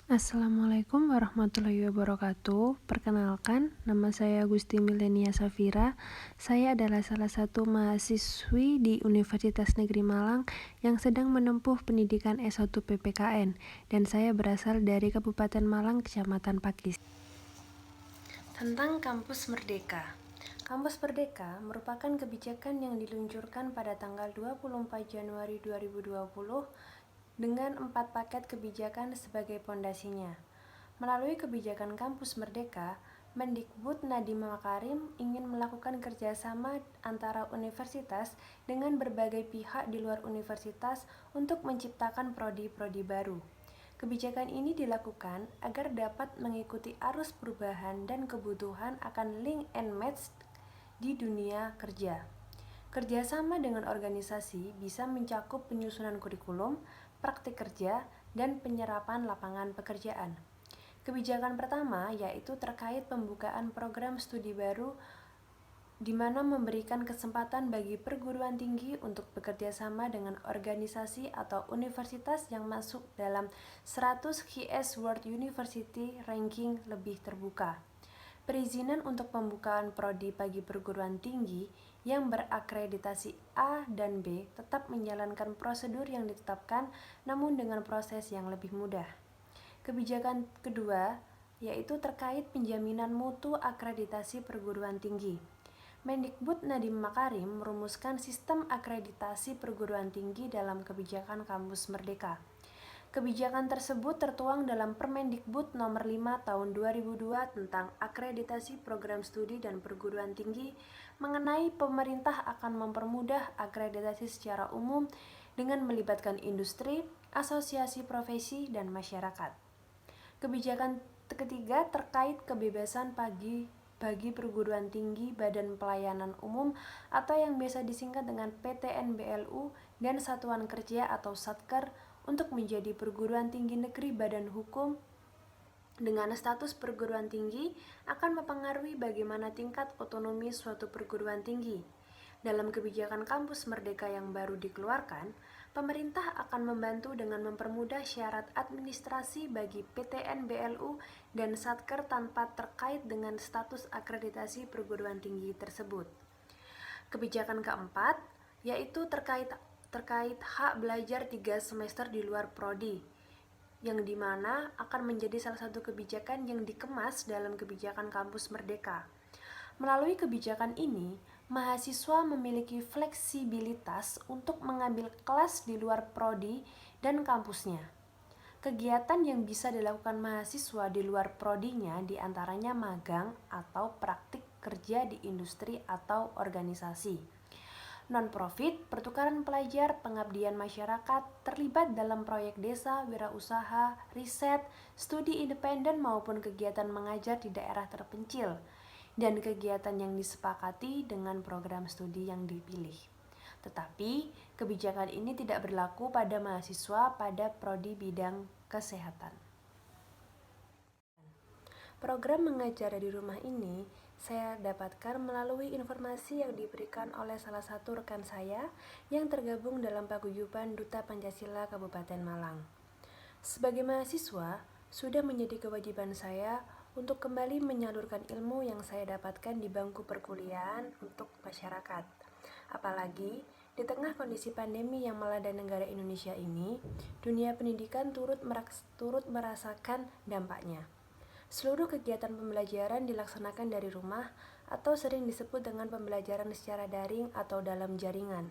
Assalamualaikum warahmatullahi wabarakatuh. Perkenalkan, nama saya Gusti Milenia Safira. Saya adalah salah satu mahasiswi di Universitas Negeri Malang yang sedang menempuh pendidikan S1 PPKN, dan saya berasal dari Kabupaten Malang, Kecamatan Pakis. Tentang Kampus Merdeka. Kampus Merdeka merupakan kebijakan yang diluncurkan pada tanggal 24 Januari 2020 dengan 4 paket kebijakan sebagai pondasinya. Melalui kebijakan Kampus Merdeka, Mendikbud Nadiem Makarim ingin melakukan kerjasama antara universitas dengan berbagai pihak di luar universitas untuk menciptakan prodi-prodi baru. Kebijakan ini dilakukan agar dapat mengikuti arus perubahan dan kebutuhan akan link and match di dunia kerja. Kerjasama dengan organisasi bisa mencakup penyusunan kurikulum, praktik kerja, dan penyerapan lapangan pekerjaan. Kebijakan pertama yaitu terkait pembukaan program studi baru di mana memberikan kesempatan bagi perguruan tinggi untuk bekerja sama dengan organisasi atau universitas yang masuk dalam 100 Highest World University Ranking lebih terbuka. Perizinan untuk pembukaan prodi bagi perguruan tinggi yang berakreditasi A dan B tetap menjalankan prosedur yang ditetapkan, namun dengan proses yang lebih mudah. Kebijakan kedua yaitu terkait penjaminan mutu akreditasi perguruan tinggi. Mendikbud Nadiem Makarim merumuskan sistem akreditasi perguruan tinggi dalam kebijakan Kampus Merdeka. Kebijakan tersebut tertuang dalam Permendikbud Nomor 5 Tahun 2002 tentang akreditasi program studi dan perguruan tinggi mengenai pemerintah akan mempermudah akreditasi secara umum dengan melibatkan industri, asosiasi profesi, dan masyarakat. Kebijakan ketiga terkait kebebasan bagi perguruan tinggi Badan Pelayanan Umum atau yang biasa disingkat dengan PTNBLU dan Satuan Kerja atau Satker untuk menjadi perguruan tinggi negeri badan hukum dengan status perguruan tinggi akan mempengaruhi bagaimana tingkat otonomi suatu perguruan tinggi. Dalam kebijakan Kampus Merdeka yang baru dikeluarkan, pemerintah akan membantu dengan mempermudah syarat administrasi bagi PTNBLU dan Satker tanpa terkait dengan status akreditasi perguruan tinggi tersebut. Kebijakan keempat yaitu terkait hak belajar 3 semester di luar prodi, yang dimana akan menjadi salah satu kebijakan yang dikemas dalam kebijakan Kampus Merdeka. Melalui kebijakan ini, mahasiswa memiliki fleksibilitas untuk mengambil kelas di luar prodi dan kampusnya. Kegiatan yang bisa dilakukan mahasiswa di luar prodinya diantaranya magang atau praktik kerja di industri atau organisasi. Non-profit, pertukaran pelajar, pengabdian masyarakat, terlibat dalam proyek desa, wirausaha, riset, studi independen maupun kegiatan mengajar di daerah terpencil, dan kegiatan yang disepakati dengan program studi yang dipilih. Tetapi, kebijakan ini tidak berlaku pada mahasiswa pada prodi bidang kesehatan. Program mengajar di rumah ini saya dapatkan melalui informasi yang diberikan oleh salah satu rekan saya yang tergabung dalam paguyuban Duta Pancasila Kabupaten Malang. Sebagai mahasiswa, sudah menjadi kewajiban saya untuk kembali menyalurkan ilmu yang saya dapatkan di bangku perkuliahan untuk masyarakat. Apalagi di tengah kondisi pandemi yang melanda negara Indonesia ini, dunia pendidikan turut merasakan dampaknya. Seluruh kegiatan pembelajaran dilaksanakan dari rumah atau sering disebut dengan pembelajaran secara daring atau dalam jaringan.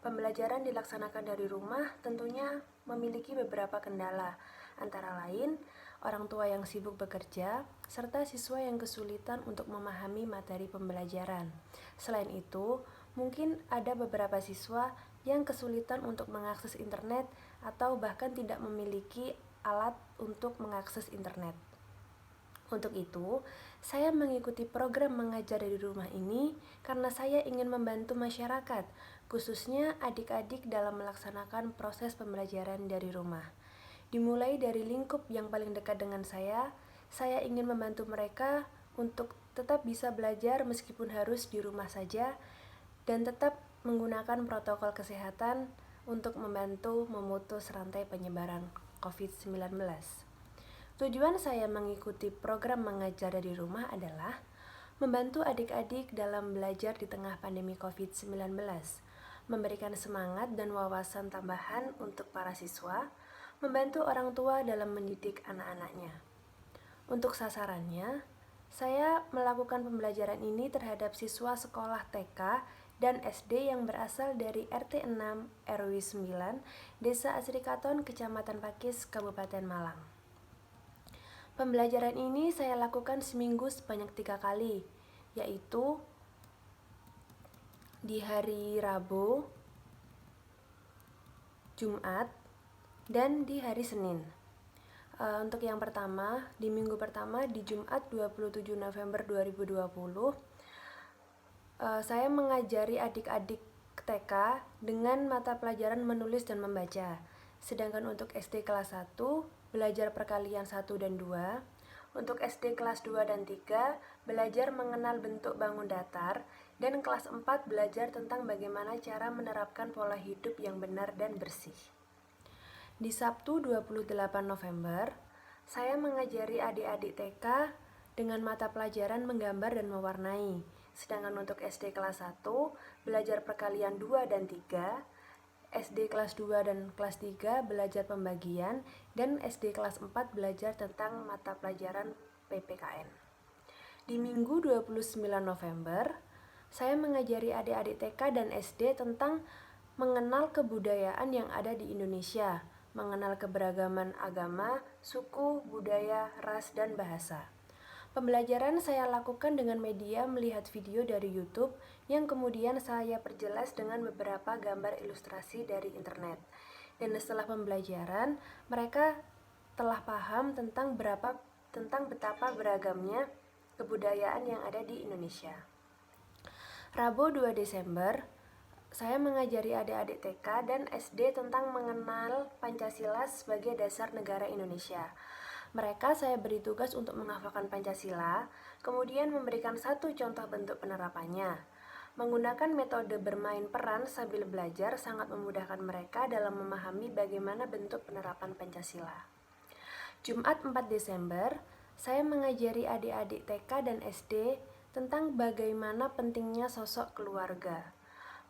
Pembelajaran dilaksanakan dari rumah tentunya memiliki beberapa kendala, antara lain orang tua yang sibuk bekerja, serta siswa yang kesulitan untuk memahami materi pembelajaran. Selain itu, mungkin ada beberapa siswa yang kesulitan untuk mengakses internet atau bahkan tidak memiliki alat untuk mengakses internet. Untuk itu, saya mengikuti program mengajar dari rumah ini karena saya ingin membantu masyarakat, khususnya adik-adik dalam melaksanakan proses pembelajaran dari rumah. Dimulai dari lingkup yang paling dekat dengan saya ingin membantu mereka untuk tetap bisa belajar meskipun harus di rumah saja dan tetap menggunakan protokol kesehatan untuk membantu memutus rantai penyebaran COVID-19. Tujuan saya mengikuti program mengajar dari rumah adalah membantu adik-adik dalam belajar di tengah pandemi COVID-19, memberikan semangat dan wawasan tambahan untuk para siswa, membantu orang tua dalam mendidik anak-anaknya. Untuk sasarannya, saya melakukan pembelajaran ini terhadap siswa sekolah TK dan SD yang berasal dari RT 6 RW 9, Desa Asrikaton, Kecamatan Pakis, Kabupaten Malang. Pembelajaran ini saya lakukan seminggu sebanyak 3 kali, yaitu di hari Rabu, Jumat, dan di hari Senin. Untuk yang pertama, di minggu pertama di Jumat 27 November 2020, saya mengajari adik-adik TK dengan mata pelajaran menulis dan membaca. Sedangkan untuk SD kelas 1, belajar perkalian 1 dan 2. Untuk SD kelas 2 dan 3, belajar mengenal bentuk bangun datar. Dan kelas 4, belajar tentang bagaimana cara menerapkan pola hidup yang benar dan bersih. Di Sabtu 28 November, saya mengajari adik-adik TK dengan mata pelajaran menggambar dan mewarnai. Sedangkan untuk SD kelas 1, belajar perkalian 2 dan 3, SD kelas 2 dan kelas 3 belajar pembagian, dan SD kelas 4 belajar tentang mata pelajaran PPKN. Di Minggu 29 November, saya mengajari adik-adik TK dan SD tentang mengenal kebudayaan yang ada di Indonesia, mengenal keberagaman agama, suku, budaya, ras, dan bahasa. Pembelajaran saya lakukan dengan media melihat video dari YouTube yang kemudian saya perjelas dengan beberapa gambar ilustrasi dari internet. Dan setelah pembelajaran, mereka telah paham tentang betapa beragamnya kebudayaan yang ada di Indonesia. Rabu 2 Desember, saya mengajari adik-adik TK dan SD tentang mengenal Pancasila sebagai dasar negara Indonesia. Mereka saya beri tugas untuk menghafalkan Pancasila, kemudian memberikan satu contoh bentuk penerapannya. Menggunakan metode bermain peran sambil belajar sangat memudahkan mereka dalam memahami bagaimana bentuk penerapan Pancasila. Jumat 4 Desember, saya mengajari adik-adik TK dan SD tentang bagaimana pentingnya sosok keluarga.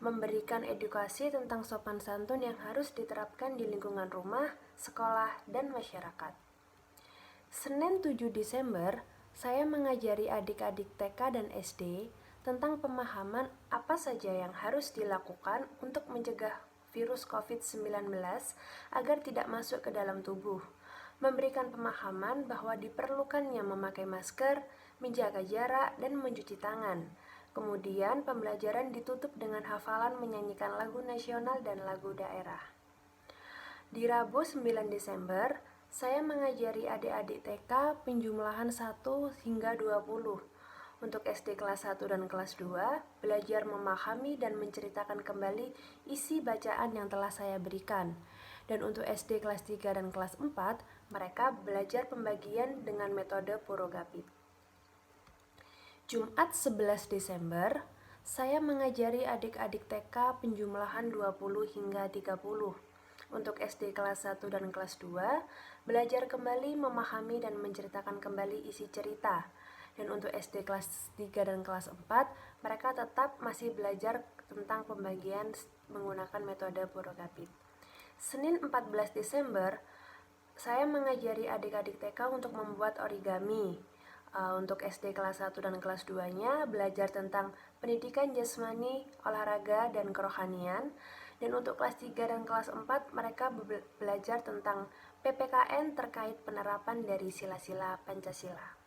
Memberikan edukasi tentang sopan santun yang harus diterapkan di lingkungan rumah, sekolah, dan masyarakat. Senin 7 Desember, saya mengajari adik-adik TK dan SD tentang pemahaman apa saja yang harus dilakukan untuk mencegah virus COVID-19 agar tidak masuk ke dalam tubuh. Memberikan pemahaman bahwa diperlukannya memakai masker, menjaga jarak, dan mencuci tangan. Kemudian pembelajaran ditutup dengan hafalan menyanyikan lagu nasional dan lagu daerah. Di Rabu 9 Desember, saya mengajari adik-adik TK penjumlahan 1 hingga 20. Untuk SD kelas 1 dan kelas 2, belajar memahami dan menceritakan kembali isi bacaan yang telah saya berikan. Dan untuk SD kelas 3 dan kelas 4, mereka belajar pembagian dengan metode Purogapit. Jumat 11 Desember, saya mengajari adik-adik TK penjumlahan 20 hingga 30. Untuk SD kelas 1 dan kelas 2, belajar kembali memahami dan menceritakan kembali isi cerita. Dan untuk SD kelas 3 dan kelas 4, mereka tetap masih belajar tentang pembagian menggunakan metode Purogapit. Senin 14 Desember, saya mengajari adik-adik TK untuk membuat origami. Untuk SD kelas 1 dan kelas 2-nya belajar tentang pendidikan jasmani, olahraga, dan kerohanian. Dan untuk kelas 3 dan kelas 4, mereka belajar tentang PPKN terkait penerapan dari sila-sila Pancasila.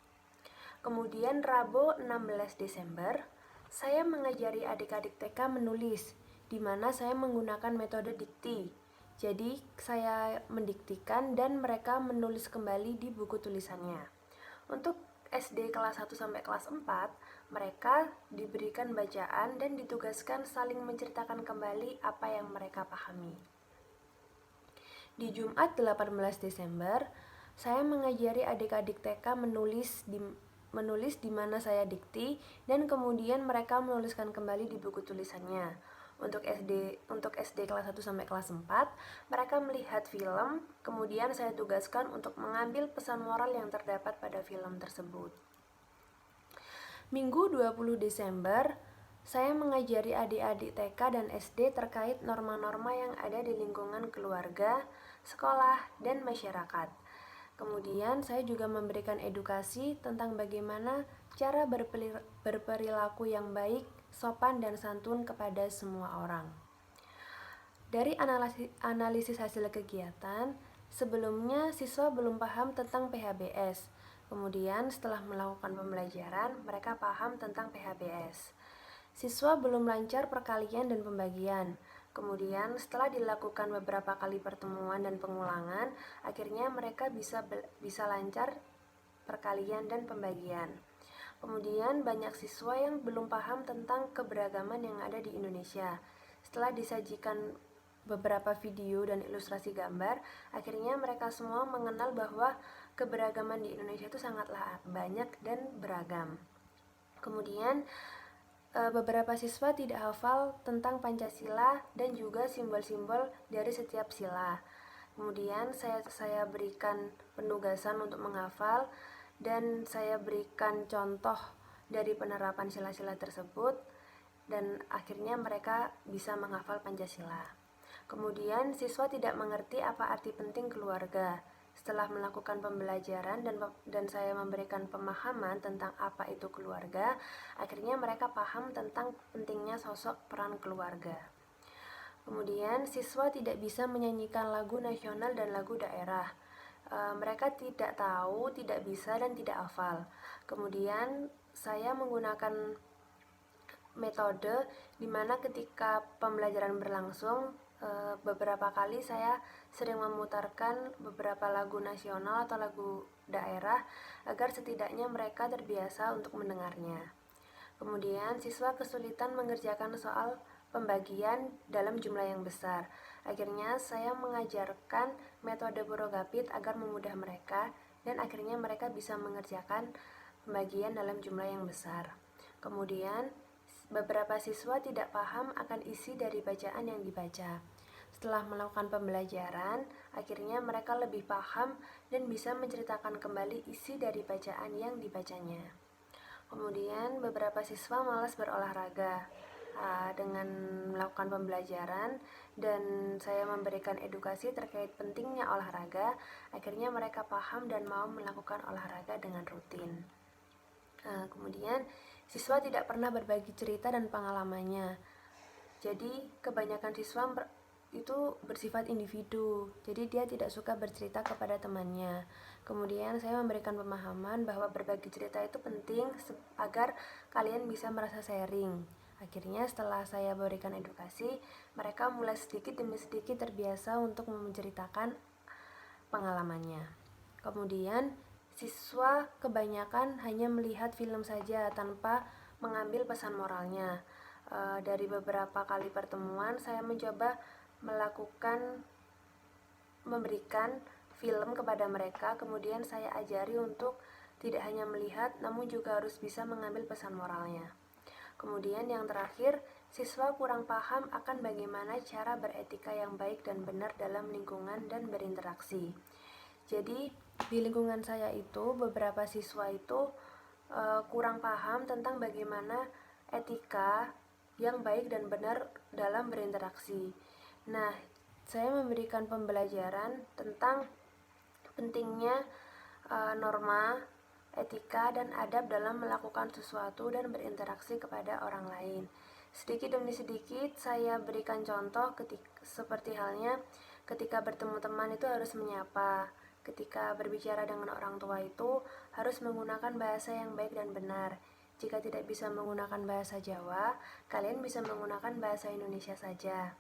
Kemudian Rabu 16 Desember, saya mengajari adik-adik TK menulis, di mana saya menggunakan metode dikti. Jadi, saya mendiktikan dan mereka menulis kembali di buku tulisannya. Untuk SD kelas 1 sampai kelas 4, mereka diberikan bacaan dan ditugaskan saling menceritakan kembali apa yang mereka pahami. Di Jumat 18 Desember, saya mengajari adik-adik TK menulis di mana saya dikti dan kemudian mereka menuliskan kembali di buku tulisannya. Untuk SD kelas 1 sampai kelas 4, mereka melihat film, kemudian saya tugaskan untuk mengambil pesan moral yang terdapat pada film tersebut. Minggu 20 Desember, saya mengajari adik-adik TK dan SD terkait norma-norma yang ada di lingkungan keluarga, sekolah, dan masyarakat. Kemudian saya juga memberikan edukasi tentang bagaimana cara berperilaku yang baik, sopan, dan santun kepada semua orang. Dari analisis hasil kegiatan, sebelumnya siswa belum paham tentang PHBS. Kemudian setelah melakukan pembelajaran, mereka paham tentang PHBS. Siswa belum lancar perkalian dan pembagian. Kemudian setelah dilakukan beberapa kali pertemuan dan pengulangan, akhirnya mereka bisa lancar perkalian dan pembagian. Kemudian banyak siswa yang belum paham tentang keberagaman yang ada di Indonesia. Setelah disajikan beberapa video dan ilustrasi gambar, akhirnya mereka semua mengenal bahwa keberagaman di Indonesia itu sangatlah banyak dan beragam. Kemudian beberapa siswa tidak hafal tentang Pancasila dan juga simbol-simbol dari setiap sila. Kemudian saya berikan penugasan untuk menghafal dan saya berikan contoh dari penerapan sila-sila tersebut dan akhirnya mereka bisa menghafal Pancasila. Kemudian siswa tidak mengerti apa arti penting keluarga. Setelah melakukan pembelajaran dan saya memberikan pemahaman tentang apa itu keluarga, akhirnya mereka paham tentang pentingnya sosok peran keluarga. Kemudian siswa tidak bisa menyanyikan lagu nasional dan lagu daerah. Mereka tidak tahu, tidak bisa, dan tidak hafal. Kemudian saya menggunakan metode di mana ketika pembelajaran berlangsung, beberapa kali saya sering memutarkan beberapa lagu nasional atau lagu daerah agar setidaknya mereka terbiasa untuk mendengarnya. Kemudian siswa kesulitan mengerjakan soal pembagian dalam jumlah yang besar. Akhirnya saya mengajarkan metode Borogapit agar memudah mereka dan akhirnya mereka bisa mengerjakan pembagian dalam jumlah yang besar. Kemudian beberapa siswa tidak paham akan isi dari bacaan yang dibaca. Setelah melakukan pembelajaran, akhirnya mereka lebih paham dan bisa menceritakan kembali isi dari bacaan yang dibacanya. Kemudian beberapa siswa malas berolahraga. Dengan melakukan pembelajaran dan saya memberikan edukasi terkait pentingnya olahraga, akhirnya mereka paham dan mau melakukan olahraga dengan rutin. Kemudian siswa tidak pernah berbagi cerita dan pengalamannya. Jadi kebanyakan siswa itu bersifat individu, jadi dia tidak suka bercerita kepada temannya. Kemudian saya memberikan pemahaman bahwa berbagi cerita itu penting agar kalian bisa merasa sharing. Akhirnya setelah saya berikan edukasi, mereka mulai sedikit demi sedikit terbiasa untuk menceritakan pengalamannya. Kemudian siswa kebanyakan hanya melihat film saja tanpa mengambil pesan moralnya. Dari beberapa kali pertemuan, saya mencoba memberikan film kepada mereka, kemudian saya ajari untuk tidak hanya melihat, namun juga harus bisa mengambil pesan moralnya. Kemudian yang terakhir, siswa kurang paham akan bagaimana cara beretika yang baik dan benar dalam lingkungan dan berinteraksi. Jadi di lingkungan saya itu beberapa siswa itu kurang paham tentang bagaimana etika yang baik dan benar dalam berinteraksi. Nah, saya memberikan pembelajaran tentang pentingnya norma, etika, dan adab dalam melakukan sesuatu dan berinteraksi kepada orang lain. Sedikit demi sedikit saya berikan contoh seperti halnya ketika bertemu teman itu harus menyapa. Ketika berbicara dengan orang tua itu harus menggunakan bahasa yang baik dan benar. Jika tidak bisa menggunakan bahasa Jawa, kalian bisa menggunakan bahasa Indonesia saja.